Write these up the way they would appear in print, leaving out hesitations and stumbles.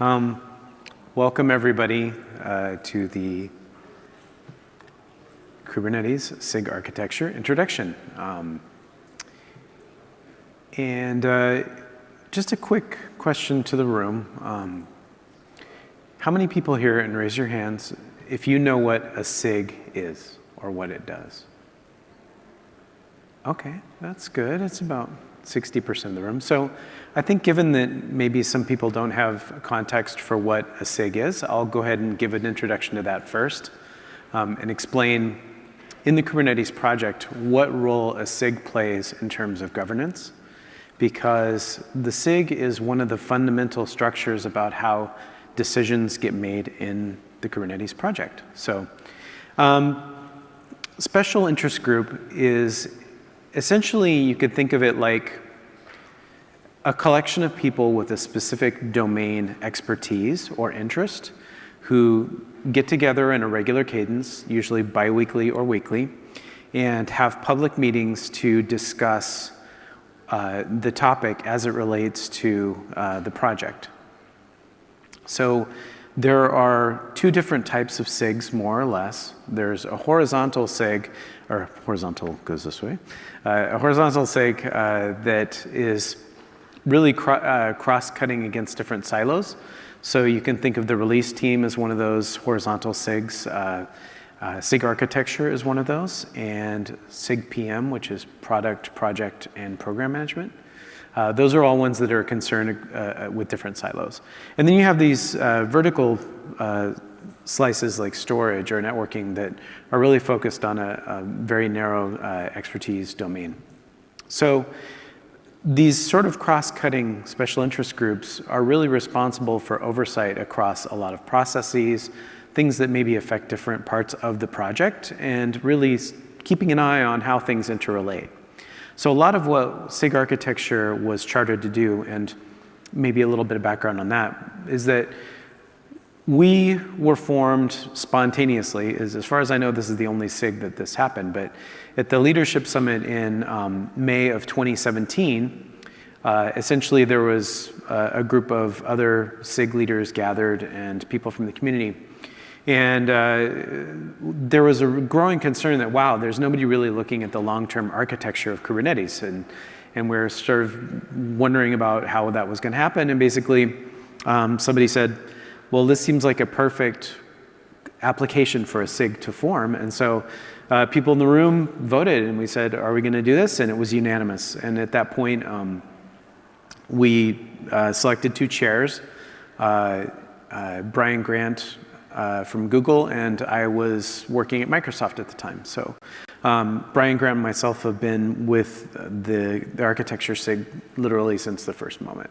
Welcome everybody to the Kubernetes SIG architecture introduction. Just a quick question to the room. How many people here, and raise your hands, if you know what a SIG is or what it does? Okay, that's good. It's about 60% of the room. So I think given that maybe some people don't have context for what a SIG is, I'll go ahead and give an introduction to that first and explain in the Kubernetes project what role a SIG plays in terms of governance, because the SIG is one of the fundamental structures about how decisions get made in the Kubernetes project. So special interest group is essentially, you could think of it like a collection of people with a specific domain expertise or interest who get together in a regular cadence, usually bi-weekly or weekly, and have public meetings to discuss the topic as it relates to the project. So there are two different types of SIGs, more or less. There's a horizontal SIG, or horizontal goes this way, a horizontal SIG that is really cross-cutting against different silos. So you can think of the release team as one of those horizontal SIGs. SIG architecture is one of those, and SIG PM, which is product, project, and program management. Those are all ones that are concerned with different silos. And then you have these vertical slices like storage or networking that are really focused on a very narrow expertise domain. So these sort of cross-cutting special interest groups are really responsible for oversight across a lot of processes, things that maybe affect different parts of the project, and really keeping an eye on how things interrelate. So a lot of what SIG architecture was chartered to do, and maybe a little bit of background on that, is that we were formed spontaneously. As far as I know, this is the only SIG that this happened, but at the Leadership Summit in May of 2017, essentially there was a group of other SIG leaders gathered and people from the community. And there was a growing concern that, wow, there's nobody really looking at the long-term architecture of Kubernetes. And we're sort of wondering about how that was going to happen. And basically, somebody said, well, this seems like a perfect application for a SIG to form. And so people in the room voted, and we said, are we going to do this? And it was unanimous. And at that point, we selected two chairs, Brian Grant from Google, and I was working at Microsoft at the time. So Brian Grant and myself have been with the architecture SIG literally since the first moment.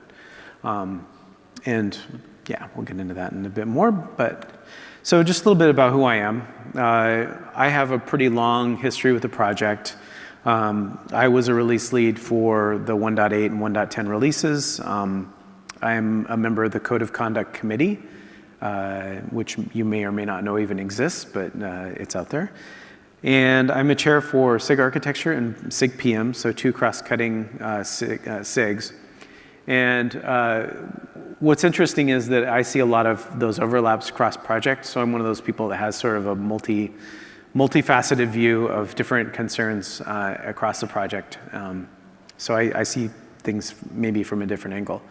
And yeah, we'll get into that in a bit more. But so just a little bit about who I am. I have a pretty long history with the project. I was a release lead for the 1.8 and 1.10 releases. I'm a member of the Code of Conduct Committee, which you may or may not know even exists, but it's out there. And I'm a chair for SIG architecture and SIG PM, so two cross-cutting SIGs. And what's interesting is that I see a lot of those overlaps cross-project, so I'm one of those people that has sort of a multifaceted view of different concerns across the project. So I see things maybe from a different angle.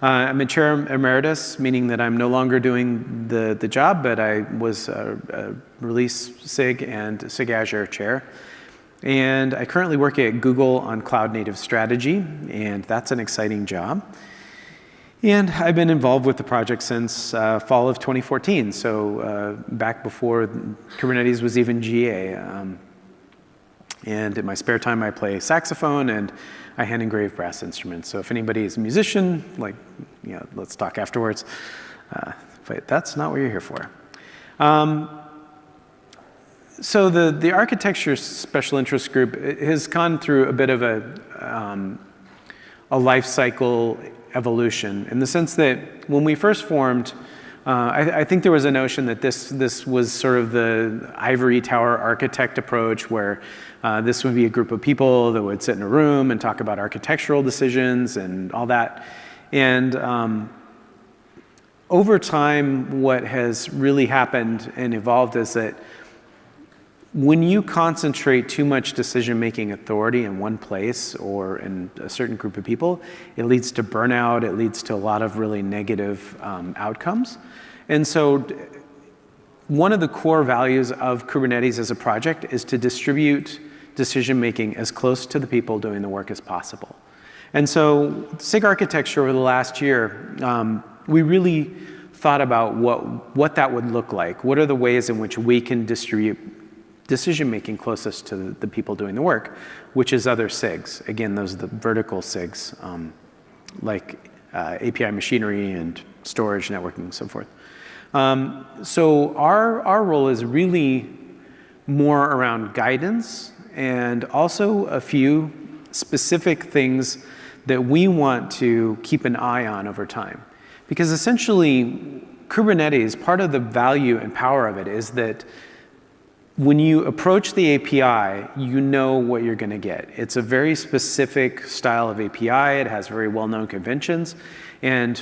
I'm a chair emeritus, meaning that I'm no longer doing the job, but I was a release SIG and SIG Azure chair. And I currently work at Google on cloud native strategy, and that's an exciting job. And I've been involved with the project since fall of 2014, so back before Kubernetes was even GA. And in my spare time, I play saxophone and I hand engrave brass instruments. So if anybody is a musician, like, let's talk afterwards. But that's not what you're here for. So the architecture special interest group has gone through a bit of a life cycle evolution, in the sense that when we first formed, I think there was a notion that this was sort of the ivory tower architect approach, where this would be a group of people that would sit in a room and talk about architectural decisions and all that. And over time, what has really happened and evolved is that when you concentrate too much decision-making authority in one place or in a certain group of people, it leads to burnout, it leads to a lot of really negative outcomes. And so one of the core values of Kubernetes as a project is to distribute decision-making as close to the people doing the work as possible. And so SIG architecture over the last year, we really thought about what that would look like. What are the ways in which we can distribute decision-making closest to the people doing the work, which is other SIGs. Again, those are the vertical SIGs, like API machinery and storage, networking, and so forth. So our role is really more around guidance and also a few specific things that we want to keep an eye on over time. Because essentially, Kubernetes, part of the value and power of it is that when you approach the API, you know what you're going to get. It's a very specific style of API. It has very well-known conventions. And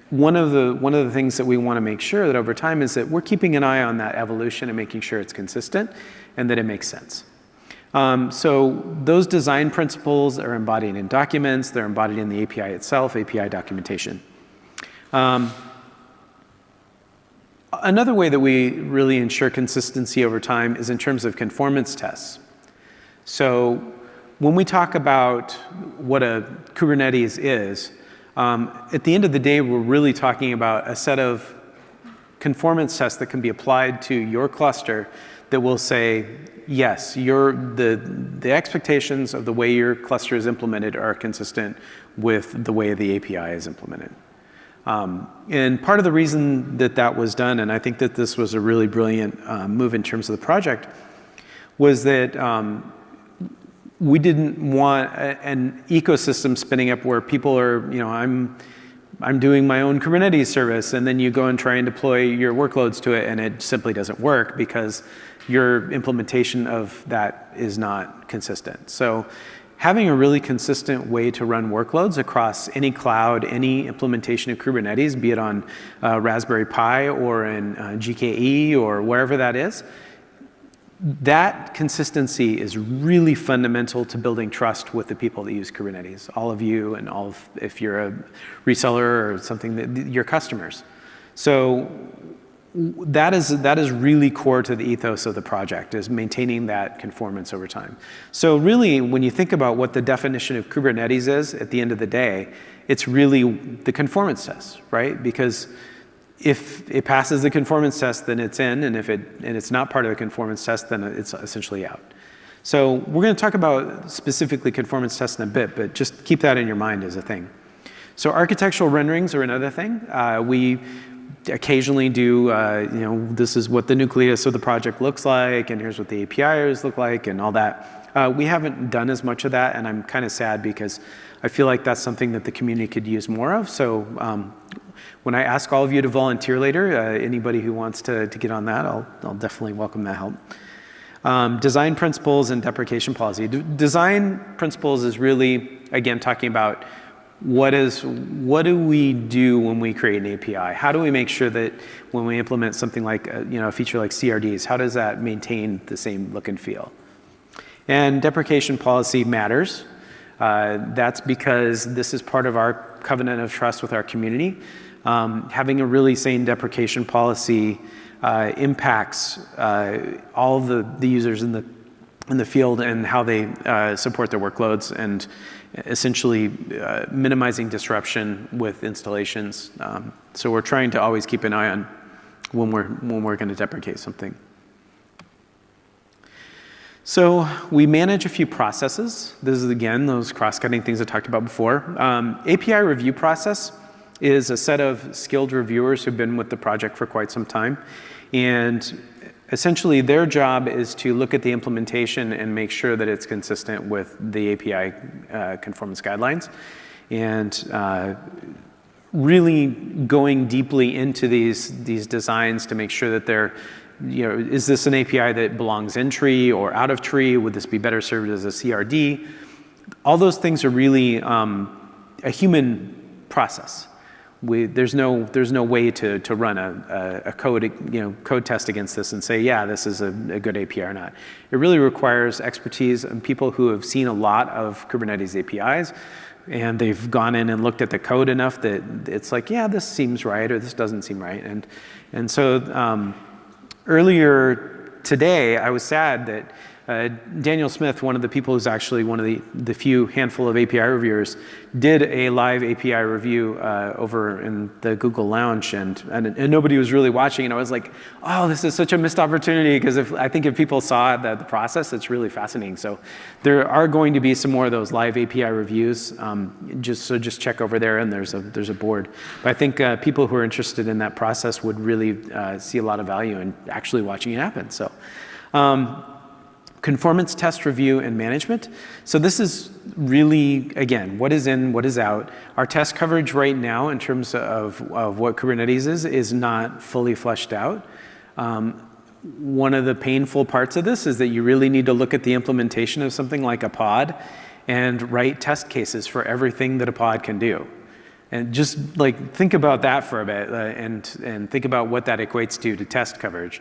one of the things that we want to make sure that over time is that we're keeping an eye on that evolution and making sure it's consistent and that it makes sense. So those design principles are embodied in documents. They're embodied in the API itself, API documentation. Another way that we really ensure consistency over time is in terms of conformance tests. So when we talk about what a Kubernetes is, at the end of the day, we're really talking about a set of conformance tests that can be applied to your cluster that will say, yes, the expectations of the way your cluster is implemented are consistent with the way the API is implemented. And part of the reason that that was done, and I think that this was a really brilliant move in terms of the project, was that we didn't want an ecosystem spinning up where people are, I'm doing my own Kubernetes service, and then you go and try and deploy your workloads to it, and it simply doesn't work because your implementation of that is not consistent. So having a really consistent way to run workloads across any cloud, any implementation of Kubernetes, be it on Raspberry Pi or in GKE or wherever that is, that consistency is really fundamental to building trust with the people that use Kubernetes, all of you and if you're a reseller or something, your customers. So that is really core to the ethos of the project, is maintaining that conformance over time. So really, when you think about what the definition of Kubernetes is, at the end of the day, it's really the conformance test, right? Because if it passes the conformance test, then it's in, and if it's not part of the conformance test, then it's essentially out. So we're going to talk about specifically conformance tests in a bit, but just keep that in your mind as a thing. So architectural renderings are another thing. We occasionally do, this is what the nucleus of the project looks like, and here's what the APIs look like, and all that. We haven't done as much of that, and I'm kind of sad because I feel like that's something that the community could use more of. So when I ask all of you to volunteer later, anybody who wants to get on that, I'll definitely welcome that help. Design principles and deprecation policy. Design principles is really, again, talking about what do we do when we create an API? How do we make sure that when we implement something like a feature like CRDs, how does that maintain the same look and feel? And deprecation policy matters. That's because this is part of our covenant of trust with our community. Having a really sane deprecation policy impacts all the users in the field and how they support their workloads, and essentially minimizing disruption with installations. So we're trying to always keep an eye on when we're going to deprecate something. So we manage a few processes. This is, again, those cross-cutting things I talked about before. API review process is a set of skilled reviewers who've been with the project for quite some time. And essentially, their job is to look at the implementation and make sure that it's consistent with the API conformance guidelines. And really going deeply into these designs to make sure that they're, is this an API that belongs in tree or out of tree? Would this be better served as a CRD? All those things are really a human process. there's no way to run a code test against this and say, yeah, this is a good API or not. It really requires expertise and people who have seen a lot of Kubernetes APIs, and they've gone in and looked at the code enough that it's like, yeah, this seems right or this doesn't seem right. And so earlier today, I was sad that Daniel Smith, one of the people who's actually one of the few handful of API reviewers, did a live API review over in the Google Lounge, and nobody was really watching. And I was like, oh, this is such a missed opportunity, because I think if people saw the process, it's really fascinating. So there are going to be some more of those live API reviews. Just check over there, and there's a board. But I think people who are interested in that process would really see a lot of value in actually watching it happen. So. Conformance test review and management. So this is really, again, what is in, what is out. Our test coverage right now in terms of what Kubernetes is not fully fleshed out. One of the painful parts of this is that you really need to look at the implementation of something like a pod and write test cases for everything that a pod can do. And just like think about that for a bit and think about what that equates to test coverage.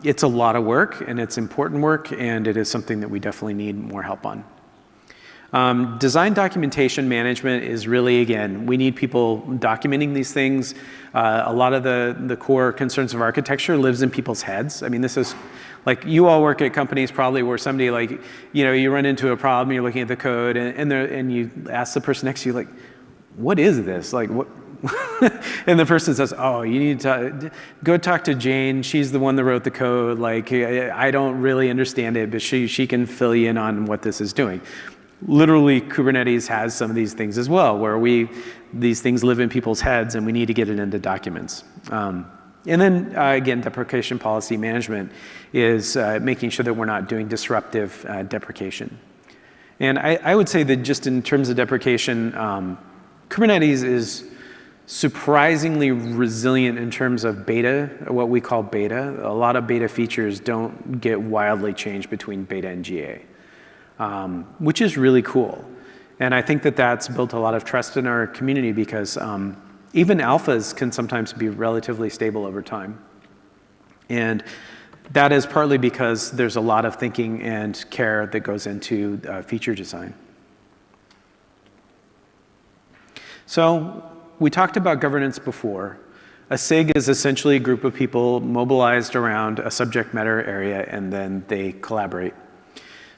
It's a lot of work, and it's important work, and it is something that we definitely need more help on. Design documentation management is really, again, we need people documenting these things. A lot of the core concerns of architecture lives in people's heads. I mean, this is like, you all work at companies probably where somebody, like, you run into a problem, you're looking at the code, and you ask the person next to you, like, what is this? Like, what? And the person says, oh, you need to go talk to Jane. She's the one that wrote the code. Like, I don't really understand it, but she can fill you in on what this is doing. Literally, Kubernetes has some of these things as well, where these things live in people's heads, and we need to get it into documents. And then, again, deprecation policy management is making sure that we're not doing disruptive deprecation. And I would say that just in terms of deprecation, Kubernetes is surprisingly resilient in terms of beta, what we call beta. A lot of beta features don't get wildly changed between beta and GA, which is really cool. And I think that that's built a lot of trust in our community, because even alphas can sometimes be relatively stable over time. And that is partly because there's a lot of thinking and care that goes into feature design. So we talked about governance before. A SIG is essentially a group of people mobilized around a subject matter area, and then they collaborate.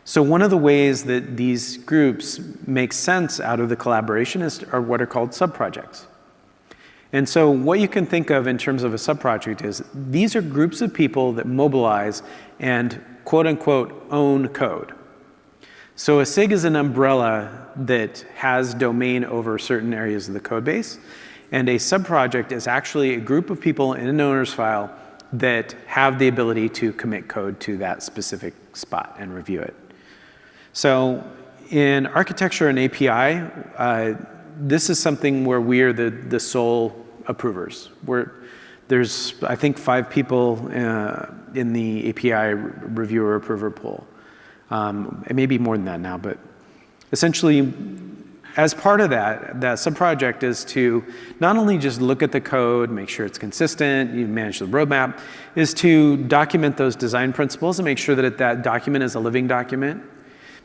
So one of the ways that these groups make sense out of the collaboration are what are called subprojects. And so what you can think of in terms of a subproject is these are groups of people that mobilize and quote unquote own code. So a SIG is an umbrella that has domain over certain areas of the code base. And a subproject is actually a group of people in an owner's file that have the ability to commit code to that specific spot and review it. So in architecture and API, this is something where we're the sole approvers. There's, I think, 5 people in the API reviewer approver pool. It may be more than that now, but essentially, as part of that subproject is to not only just look at the code, make sure it's consistent, you manage the roadmap, is to document those design principles and make sure that that document is a living document.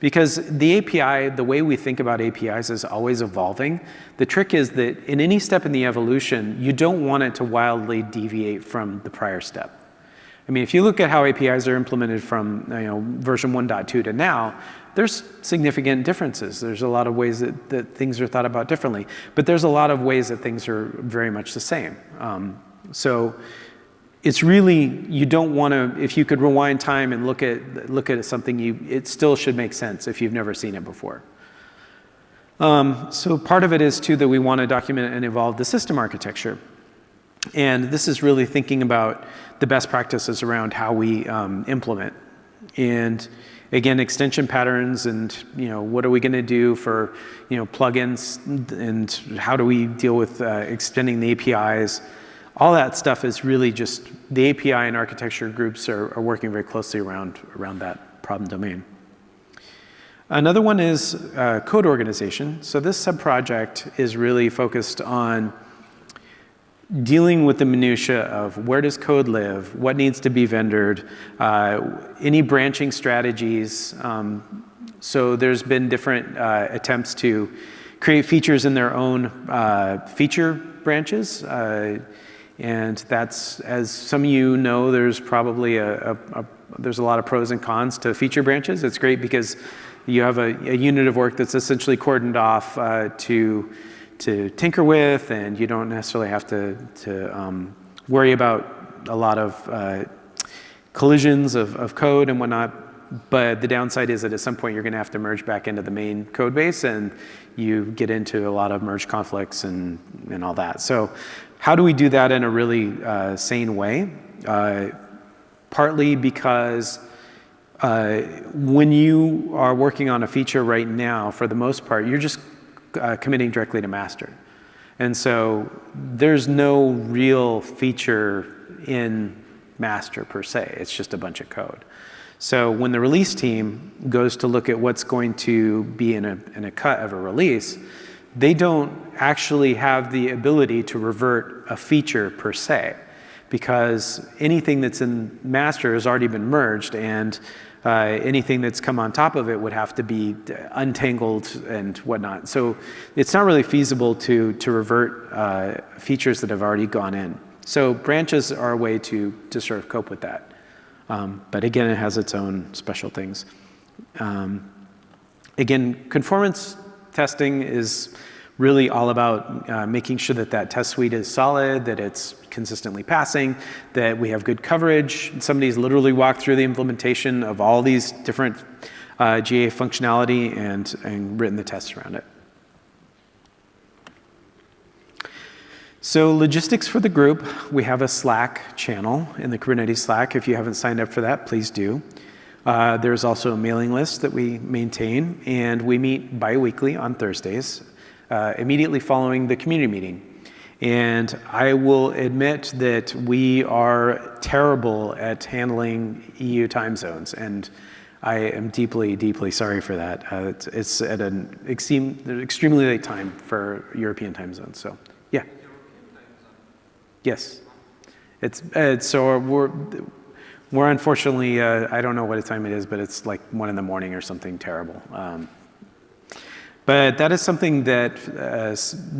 Because the API, the way we think about APIs is always evolving. The trick is that in any step in the evolution, you don't want it to wildly deviate from the prior step. I mean, if you look at how APIs are implemented from version 1.2 to now, there's significant differences. There's a lot of ways that things are thought about differently, but there's a lot of ways that things are very much the same. So it's really, you don't want to, if you could rewind time and look at something, it still should make sense if you've never seen it before. So part of it is too that we want to document and evolve the system architecture. And this is really thinking about the best practices around how we implement. And again, extension patterns and what are we going to do for plugins, and how do we deal with extending the APIs. All that stuff is really just the API and architecture groups are working very closely around that problem domain. Another one is code organization. So this subproject is really focused on dealing with the minutia of where does code live, what needs to be vendored, any branching strategies. So there's been different attempts to create features in their own feature branches. And that's, as some of you know, there's probably there's a lot of pros and cons to feature branches. It's great because you have a unit of work that's essentially cordoned off to tinker with, and you don't necessarily have to worry about a lot of collisions of code and whatnot. But the downside is that at some point you're going to have to merge back into the main code base, and you get into a lot of merge conflicts and all that. So how do we do that in a really sane way? Partly because when you are working on a feature right now, for the most part, you're just committing directly to master. And so there's no real feature in master per se. It's just a bunch of code. So when the release team goes to look at what's going to be in a cut of a release, they don't actually have the ability to revert a feature per se, because anything that's in master has already been merged, and anything that's come on top of it would have to be untangled and whatnot. So it's not really feasible to revert features that have already gone in. So branches are a way to sort of cope with that. But again, it has its own special things. Again, conformance testing is really all about making sure that that test suite is solid, that it's consistently passing, that we have good coverage. Somebody's literally walked through the implementation of all these different GA functionality and written the tests around it. So logistics for the group, we have a Slack channel in the Kubernetes Slack. If you haven't signed up for that, please do. There's also a mailing list that we maintain, and we meet bi-weekly on Thursdays, immediately following the community meeting. And I will admit that we are terrible at handling EU time zones, and I am deeply, deeply sorry for that. It's at an extremely late time for European time zones, so yeah. Yes. So we're unfortunately, I don't know what time it is, but it's like 1 in the morning or something terrible. But that is something that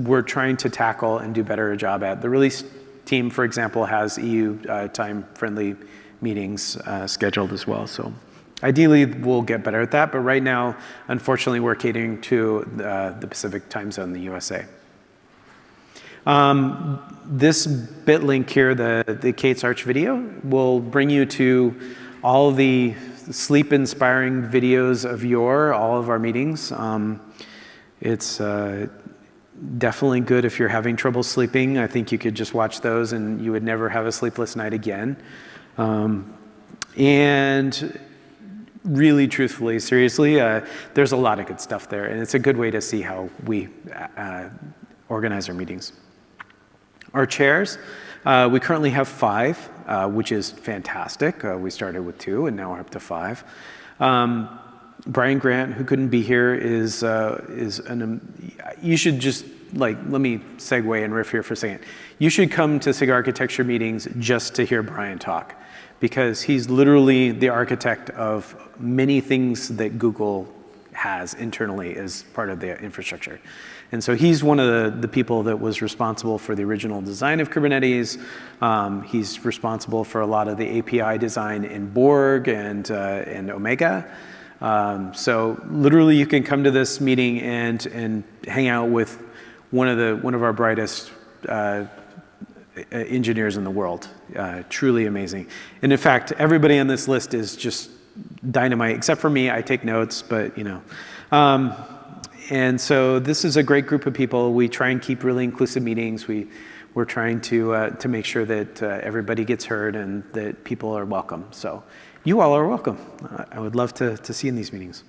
we're trying to tackle and do better a job at. The release team, for example, has EU time-friendly meetings scheduled as well. So ideally, we'll get better at that. But right now, unfortunately, we're catering to the Pacific time zone in the USA. This bit link here, the Kate's Arch video, will bring you to all the sleep-inspiring videos of all of our meetings. It's definitely good if you're having trouble sleeping. I think you could just watch those and you would never have a sleepless night again. And really, truthfully, seriously, there's a lot of good stuff there, and it's a good way to see how we organize our meetings. Our chairs, we currently have 5, which is fantastic. We started with 2, and now we're up to 5. Brian Grant, who couldn't be here, you should just, let me segue and riff here for a second. You should come to SIG architecture meetings just to hear Brian talk, because he's literally the architect of many things that Google has internally as part of the infrastructure. And so he's one of the people that was responsible for the original design of Kubernetes. He's responsible for a lot of the API design in Borg and Omega. So literally you can come to this meeting and hang out with one of our brightest engineers in the world. Truly amazing. And in fact, everybody on this list is just dynamite, except for me. I take notes, but you know. And so this is a great group of people. We try and keep really inclusive meetings. We're trying to make sure that everybody gets heard and that people are welcome. So you all are welcome. I would love to see you in these meetings.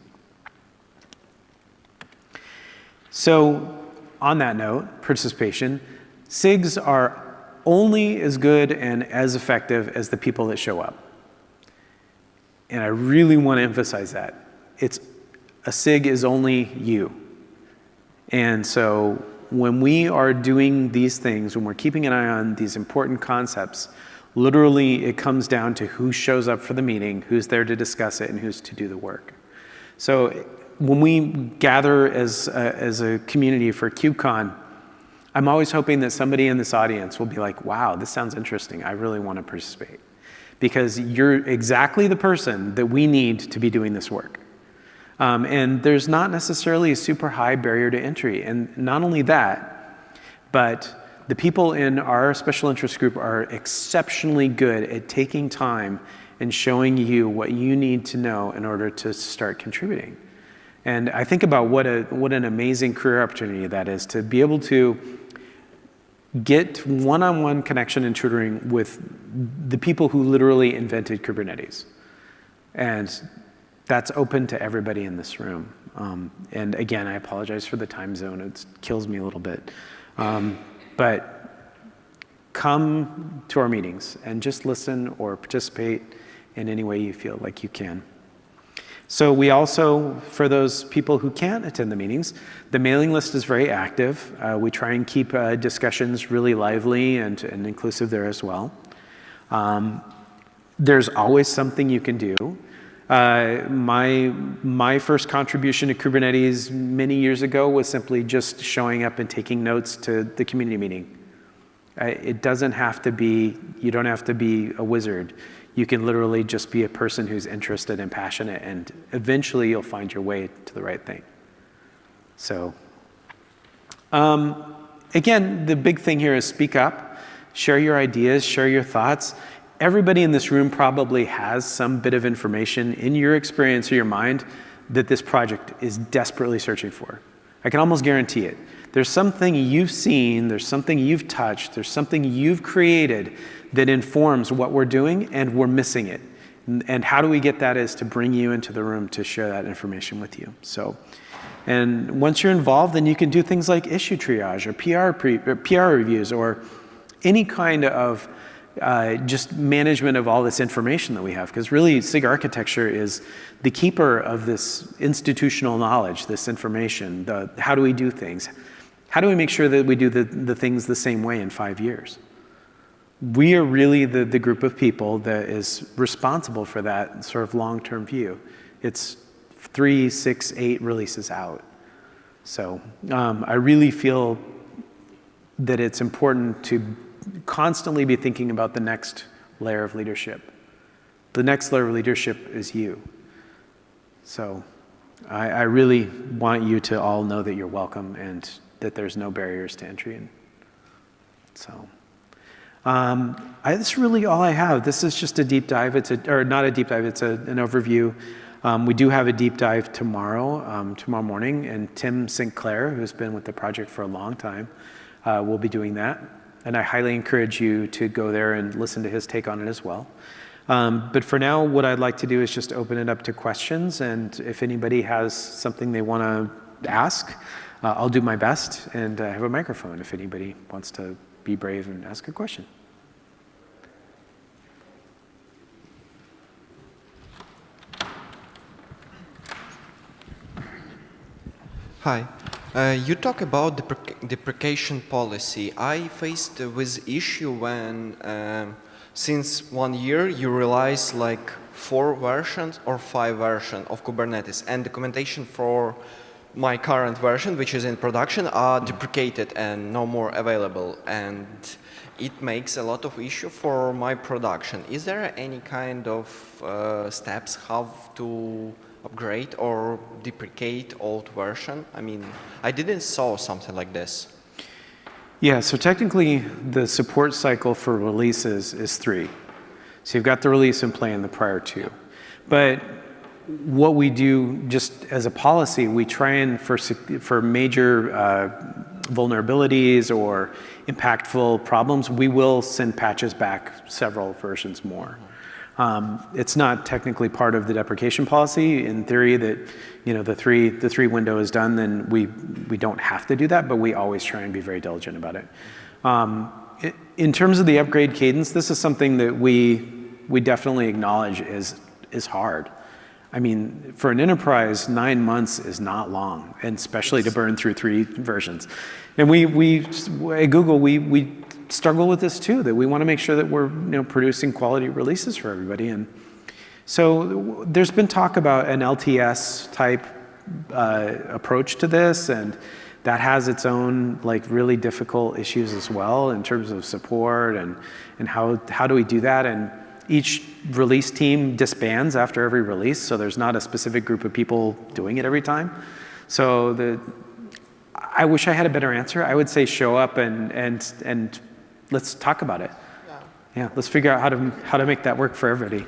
So on that note, participation, SIGs are only as good and as effective as the people that show up. And I really want to emphasize that. A SIG is only you. And so when we are doing these things, when we're keeping an eye on these important concepts, literally it comes down to who shows up for the meeting, who's there to discuss it, and who's to do the work. So when we gather as a community for KubeCon, I'm always hoping that somebody in this audience will be like, wow, this sounds interesting. I really want to participate. Because you're exactly the person that we need to be doing this work. And there's not necessarily a super high barrier to entry. And not only that, but the people in our special interest group are exceptionally good at taking time and showing you what you need to know in order to start contributing. And I think about what an amazing career opportunity that is, to be able to get one-on-one connection and tutoring with the people who literally invented Kubernetes. And that's open to everybody in this room. And again, I apologize for the time zone. It kills me a little bit. But come to our meetings and just listen or participate in any way you feel like you can. So we also, for those people who can't attend the meetings, the mailing list is very active. We try and keep discussions really lively and inclusive there as well. There's always something you can do. My first contribution to Kubernetes many years ago was simply just showing up and taking notes to the community meeting. It doesn't have to be, you don't have to be a wizard. You can literally just be a person who's interested and passionate, and eventually you'll find your way to the right thing. So, again, the big thing here is speak up, share your ideas, share your thoughts. Everybody in this room probably has some bit of information in your experience or your mind that this project is desperately searching for. I can almost guarantee it. There's something you've seen, there's something you've touched, there's something you've created that informs what we're doing, and we're missing it. And how do we get that is to bring you into the room to share that information with you. So, and once you're involved, then you can do things like issue triage or PR reviews or any kind of just management of all this information that we have. Because really, SIG architecture is the keeper of this institutional knowledge, this information. How do we do things? How do we make sure that we do the things the same way in 5 years? We are really the group of people that is responsible for that sort of long-term view. It's 3, 6, 8 releases out. So I really feel that it's important to constantly be thinking about the next layer of leadership. The next layer of leadership is you. So I really want you to all know that you're welcome and that there's no barriers to entry. So. That's really all I have. This is just a deep dive. Or not a deep dive, it's an overview. We do have a deep dive tomorrow morning, and Tim Sinclair, who's been with the project for a long time, will be doing that. And I highly encourage you to go there and listen to his take on it as well. But for now, what I'd like to do is just open it up to questions, and if anybody has something they want to ask, I'll do my best, and I have a microphone if anybody wants to be brave and ask a question. Hi. You talk about deprecation policy. I faced with issue when since 1 year you realize like 4 versions or 5 versions of Kubernetes, and documentation for my current version, which is in production, are deprecated and no more available, and it makes a lot of issue for my production. Is there any kind of steps how to upgrade or deprecate old version? I mean, I didn't saw something like this. Yeah, so technically the support cycle for releases is 3. So you've got the release in play and the prior 2. But what we do just as a policy, we try and for major vulnerabilities or impactful problems, we will send patches back several versions more. It's not technically part of the deprecation policy. In theory, that the three window is done, then we don't have to do that, but we always try and be very diligent about it. In terms of the upgrade cadence, this is something that we definitely acknowledge is hard. I mean, for an enterprise, 9 months is not long, and especially to burn through 3 versions. And we at Google, we struggle with this too, that we want to make sure that we're producing quality releases for everybody. And so there's been talk about an LTS type approach to this, and that has its own really difficult issues as well in terms of support and how do we do that. And each release team disbands after every release, so there's not a specific group of people doing it every time. So I wish I had a better answer. I would say show up and let's talk about it. Yeah, let's figure out how to make that work for everybody.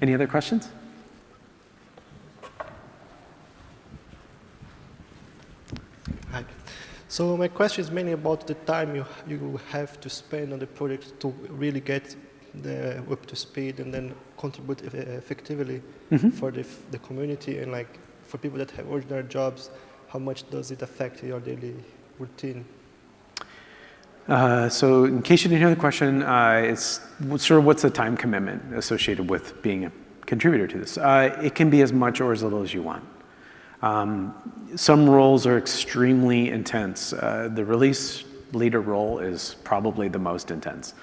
Any other questions? Hi. So my question is mainly about the time you have to spend on the project to really get up to speed and then contribute effectively for the community, and for people that have ordinary jobs, how much does it affect your daily routine? So in case you didn't hear the question, it's sort of what's the time commitment associated with being a contributor to this? It can be as much or as little as you want. Some roles are extremely intense. The release leader role is probably the most intense.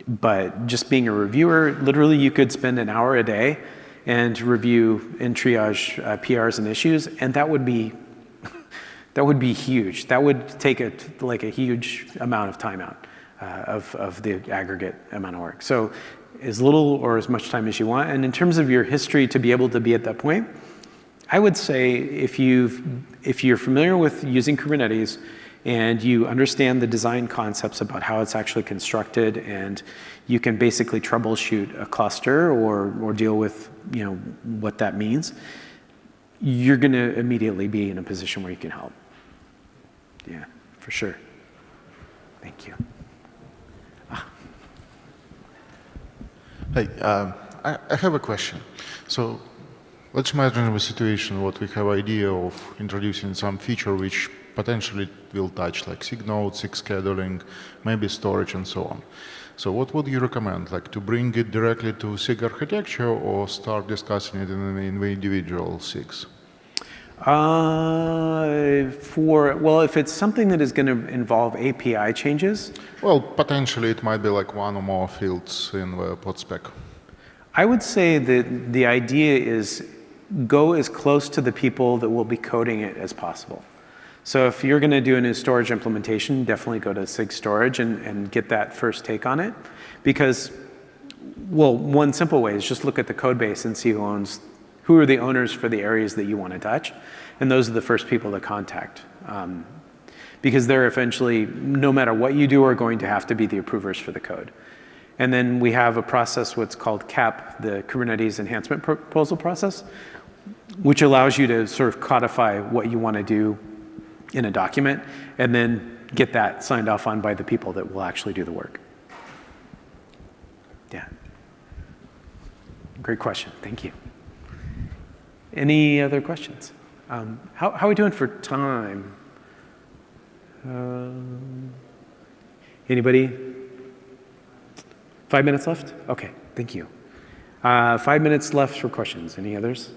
But just being a reviewer, literally you could spend an hour a day and review and triage PRs and issues, and that would be huge. That would take a huge amount of time out of the aggregate amount of work. So as little or as much time as you want. And in terms of your history to be able to be at that point, I would say if you're familiar with using Kubernetes and you understand the design concepts about how it's actually constructed, and you can basically troubleshoot a cluster or deal with what that means, you're going to immediately be in a position where you can help. Yeah, for sure. Thank you. Hey, I have a question. So let's imagine a situation what we have idea of introducing some feature which potentially will touch SIG nodes, SIG scheduling, maybe storage and so on. So what would you recommend, to bring it directly to SIG architecture or start discussing it in the individual SIGs? Well, if it's something that is going to involve API changes. Well, potentially it might be one or more fields in the pod spec. I would say that the idea is go as close to the people that will be coding it as possible. So if you're going to do a new storage implementation, definitely go to SIG storage and get that first take on it. Because, well, one simple way is just look at the code base and see who are the owners for the areas that you want to touch. And those are the first people to contact. Because they're eventually, no matter what you do, are going to have to be the approvers for the code. And then we have a process, what's called CAP, the Kubernetes Enhancement Proposal Process, which allows you to sort of codify what you want to do in a document, and then get that signed off on by the people that will actually do the work. Yeah. Great question. Thank you. Any other questions? How are we doing for time? Anybody? 5 minutes left? Okay, thank you. 5 minutes left for questions. Any others?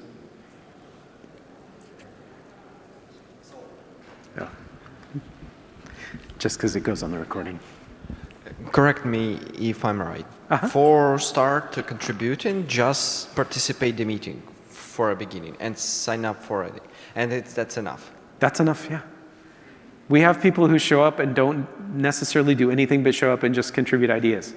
Oh. Just because it goes on the recording. Correct me if I'm right. For start contributing, just participate the meeting for a beginning and sign up for it. And that's enough. That's enough, yeah. We have people who show up and don't necessarily do anything but show up and just contribute ideas.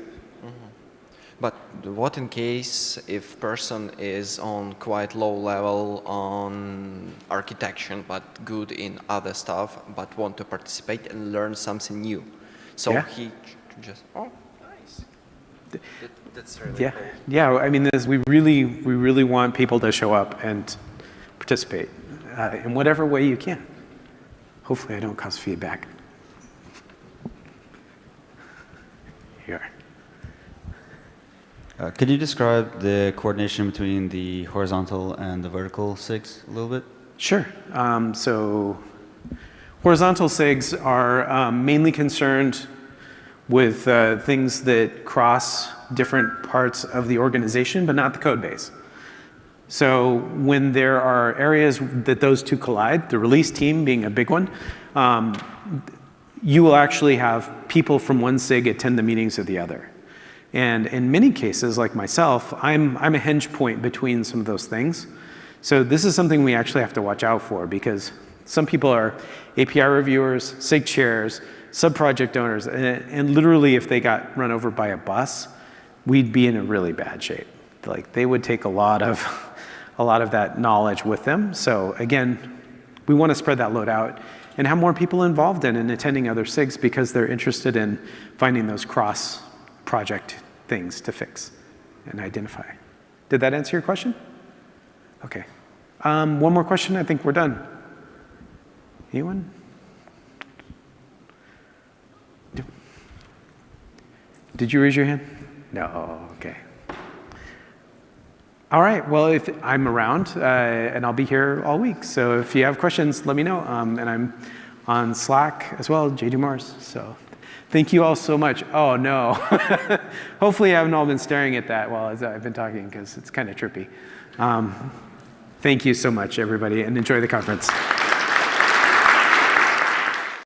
But what in case if person is on quite low level on architecture, but good in other stuff, but want to participate and learn something new? So yeah. He just, oh, nice. That's really yeah. cool. Yeah, I mean, we really want people to show up and participate in whatever way you can. Hopefully I don't cause feedback. Here. Could you describe the coordination between the horizontal and the vertical SIGs a little bit? Sure. So horizontal SIGs are mainly concerned with things that cross different parts of the organization, but not the code base. So when there are areas that those two collide, the release team being a big one, you will actually have people from one SIG attend the meetings of the other. And in many cases, like myself, I'm a hinge point between some of those things. So this is something we actually have to watch out for, because some people are API reviewers, SIG chairs, sub-project owners, and literally if they got run over by a bus, we'd be in a really bad shape. Like, they would take a lot of that knowledge with them. So again, we want to spread that load out and have more people involved in and attending other SIGs, because they're interested in finding those cross-project things to fix and identify. Did that answer your question? Okay. One more question, I think we're done. Anyone? Did you raise your hand? No, okay. All right, well, if I'm around, and I'll be here all week. So if you have questions, let me know. And I'm on Slack as well, DuMars. So thank you all so much. Oh, no. Hopefully you haven't all been staring at that while I've been talking, because it's kind of trippy. Thank you so much, everybody, and enjoy the conference.